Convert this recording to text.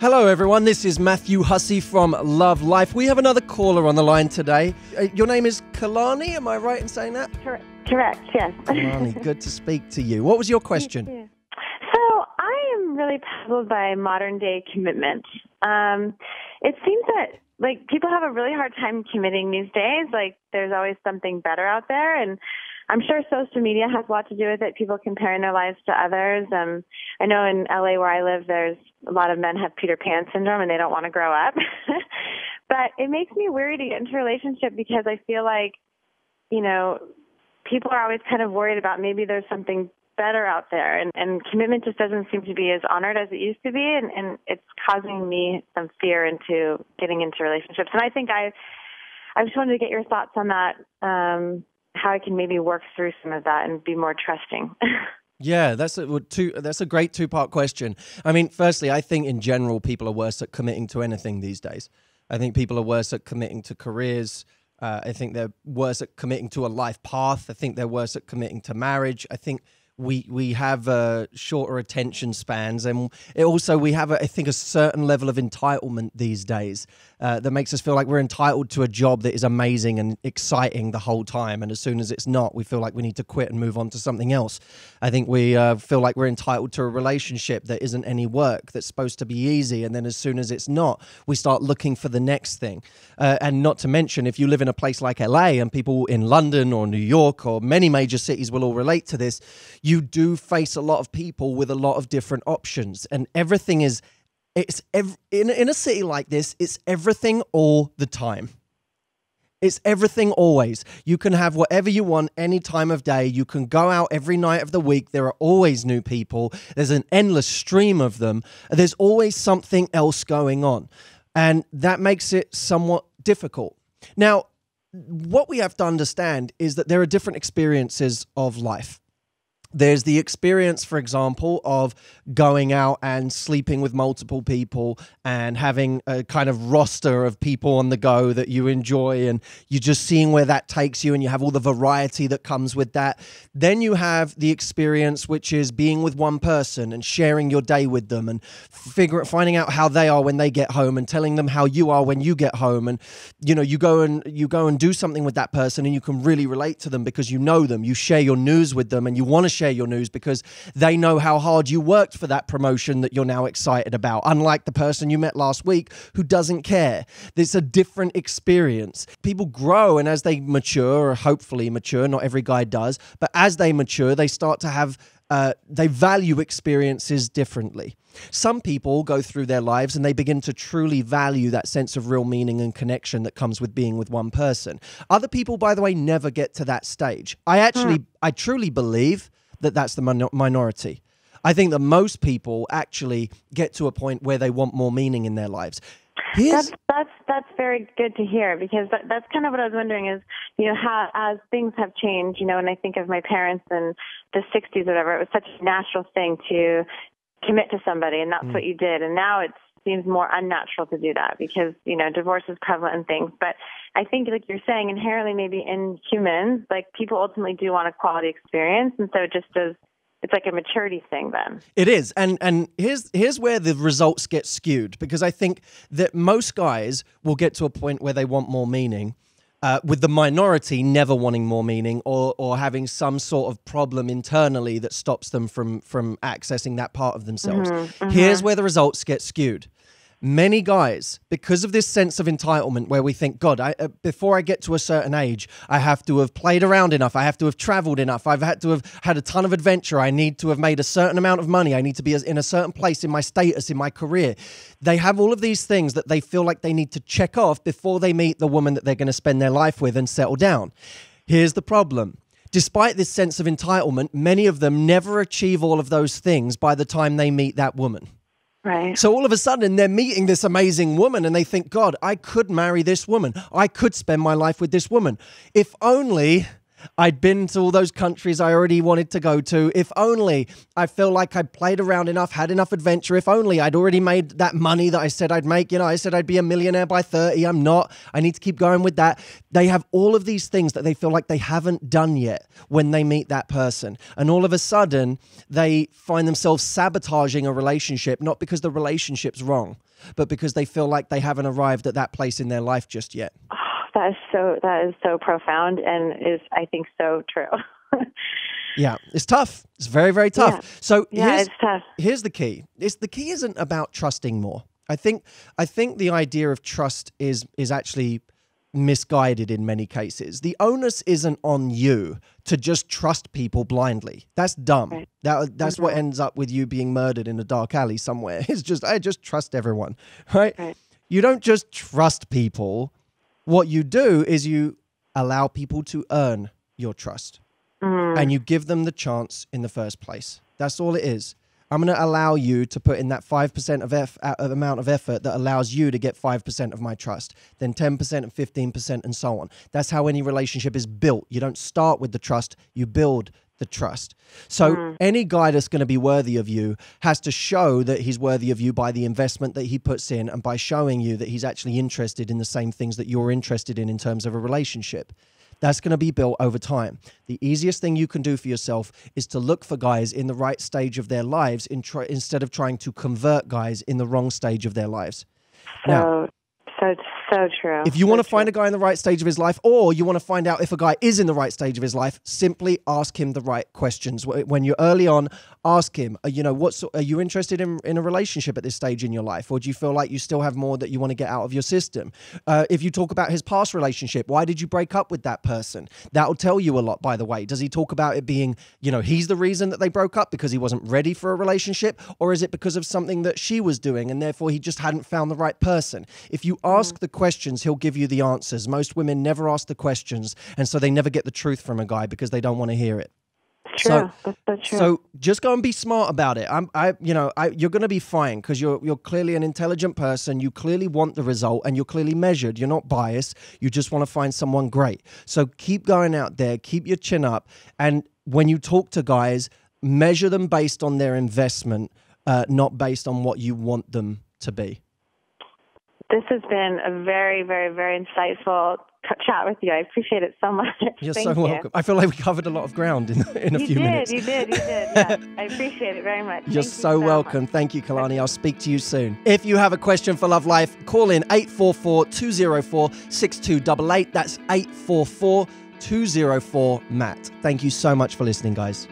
Hello, everyone. This is Matthew Hussey from LOVELife. We have another caller on the line today. Your name is Khalani, am I right in saying that? Correct, yes. Khalani, good to speak to you. What was your question? So I am really puzzled by modern-day commitment. It seems that people have a really hard time committing these days. There's always something better out there, and I'm sure social media has a lot to do with it, people comparing their lives to others. I know in LA where I live, there's a lot of men have Peter Pan syndrome and they don't want to grow up. But it makes me weary to get into a relationship because I feel like, people are always kind of worried about maybe there's something better out there. And commitment just doesn't seem to be as honored as it used to be. And it's causing me some fear into getting into relationships. And I think I just wanted to get your thoughts on that. How I can maybe work through some of that and be more trusting. Yeah, that's a great two-part question. I mean, firstly, I think in general people are worse at committing to anything these days. I think people are worse at committing to careers. I think they're worse at committing to a life path. I think they're worse at committing to marriage. I think we have shorter attention spans, and we have I think a certain level of entitlement these days that makes us feel like we're entitled to a job that is amazing and exciting the whole time, and as soon as it's not, we feel like we need to quit and move on to something else. I think we feel like we're entitled to a relationship that isn't any work, that's supposed to be easy, and then as soon as it's not, we start looking for the next thing. And not to mention, if you live in a place like LA, and people in London or New York or many major cities will all relate to this, you do face a lot of people with a lot of different options, and everything is, in a city like this, it's everything all the time. It's everything always. You can have whatever you want any time of day. You can go out every night of the week. There are always new people. There's an endless stream of them. There's always something else going on, and that makes it somewhat difficult. Now, what we have to understand is that there are different experiences of life. There's the experience, for example, of going out and sleeping with multiple people and having a kind of roster of people on the go that you enjoy, and you're just seeing where that takes you, and you have all the variety that comes with that. Then you have the experience, which is being with one person and sharing your day with them and finding out how they are when they get home and telling them how you are when you get home. And, you go and do something with that person, and you can really relate to them because you know them. You share your news with them, and you want to share your news because they know how hard you worked for that promotion that you're now excited about, unlike the person you met last week who doesn't care. There's a different experience. People grow, and as they mature, or hopefully mature, not every guy does, but as they mature, they start to have they value experiences differently. Some people go through their lives and they begin to truly value that sense of real meaning and connection that comes with being with one person. Other people, by the way, never get to that stage. I truly believe that that's the minority. I think that most people actually get to a point where they want more meaning in their lives. That's very good to hear, because that's kind of what I was wondering is, how as things have changed, when I think of my parents in the 60s or whatever, it was such a natural thing to commit to somebody, and that's what you did. And now it seems more unnatural to do that because, divorce is prevalent and things. But I think, like you're saying, inherently maybe in humans, people ultimately do want a quality experience. And so it's like a maturity thing then. It is. And here's where the results get skewed, because I think that most guys will get to a point where they want more meaning, with the minority never wanting more meaning or having some sort of problem internally that stops them from accessing that part of themselves. Here's where the results get skewed. Many guys, because of this sense of entitlement where we think, God, before I get to a certain age, I have to have played around enough. I have to have traveled enough. I've had to have had a ton of adventure. I need to have made a certain amount of money. I need to be in a certain place in my status, in my career. They have all of these things that they feel like they need to check off before they meet the woman that they're going to spend their life with and settle down. Here's the problem. Despite this sense of entitlement, many of them never achieve all of those things by the time they meet that woman. Right. So all of a sudden, they're meeting this amazing woman and they think, God, I could marry this woman. I could spend my life with this woman. If only I'd been to all those countries I already wanted to go to. If only I feel like I played around enough, had enough adventure. If only I'd already made that money that I said I'd make. You know, I said I'd be a millionaire by 30. I'm not. I need to keep going with that. They have all of these things that they feel like they haven't done yet when they meet that person. And all of a sudden, they find themselves sabotaging a relationship, not because the relationship's wrong, but because they feel like they haven't arrived at that place in their life just yet. That is so profound and is, I think, so true. Yeah, it's tough. It's very, very tough. Yeah. So it's tough. Here's the key. The key isn't about trusting more. I think the idea of trust is actually misguided in many cases. The onus isn't on you to just trust people blindly. That's dumb. Right. That's what ends up with you being murdered in a dark alley somewhere. It's just, I just trust everyone, right? You don't just trust people. What you do is you allow people to earn your trust and you give them the chance in the first place. That's all it is. I'm going to allow you to put in that 5% of amount of effort that allows you to get 5% of my trust, then 10% and 15% and so on. That's how any relationship is built. You don't start with the trust, you build the trust. So any guy that's going to be worthy of you has to show that he's worthy of you by the investment that he puts in and by showing you that he's actually interested in the same things that you're interested in terms of a relationship. That's going to be built over time. The easiest thing you can do for yourself is to look for guys in the right stage of their lives instead of trying to convert guys in the wrong stage of their lives. So true. If you want to find a guy in the right stage of his life, or you want to find out if a guy is in the right stage of his life, simply ask him the right questions. When you're early on, ask him, are you interested in a relationship at this stage in your life? Or do you feel like you still have more that you want to get out of your system? If you talk about his past relationship, why did you break up with that person? That'll tell you a lot, by the way. Does he talk about it being, he's the reason that they broke up because he wasn't ready for a relationship? Or is it because of something that she was doing and therefore he just hadn't found the right person? If you ask the questions, he'll give you the answers. Most women never ask the questions, and so they never get the truth from a guy because they don't want to hear it. True. That's so true. So just go and be smart about it. You're going to be fine because you're clearly an intelligent person. You clearly want the result, and you're clearly measured. You're not biased. You just want to find someone great. So keep going out there. Keep your chin up, and when you talk to guys, measure them based on their investment, not based on what you want them to be. This has been a very, very, very insightful chat with you. I appreciate it so much. You're so welcome. I feel like we covered a lot of ground in a few minutes. You did. Yeah. I appreciate it very much. You're so welcome. Thank you, Khalani. I'll speak to you soon. If you have a question for Love Life, call in 844-204-6288. That's 844-204-MATT. Thank you so much for listening, guys.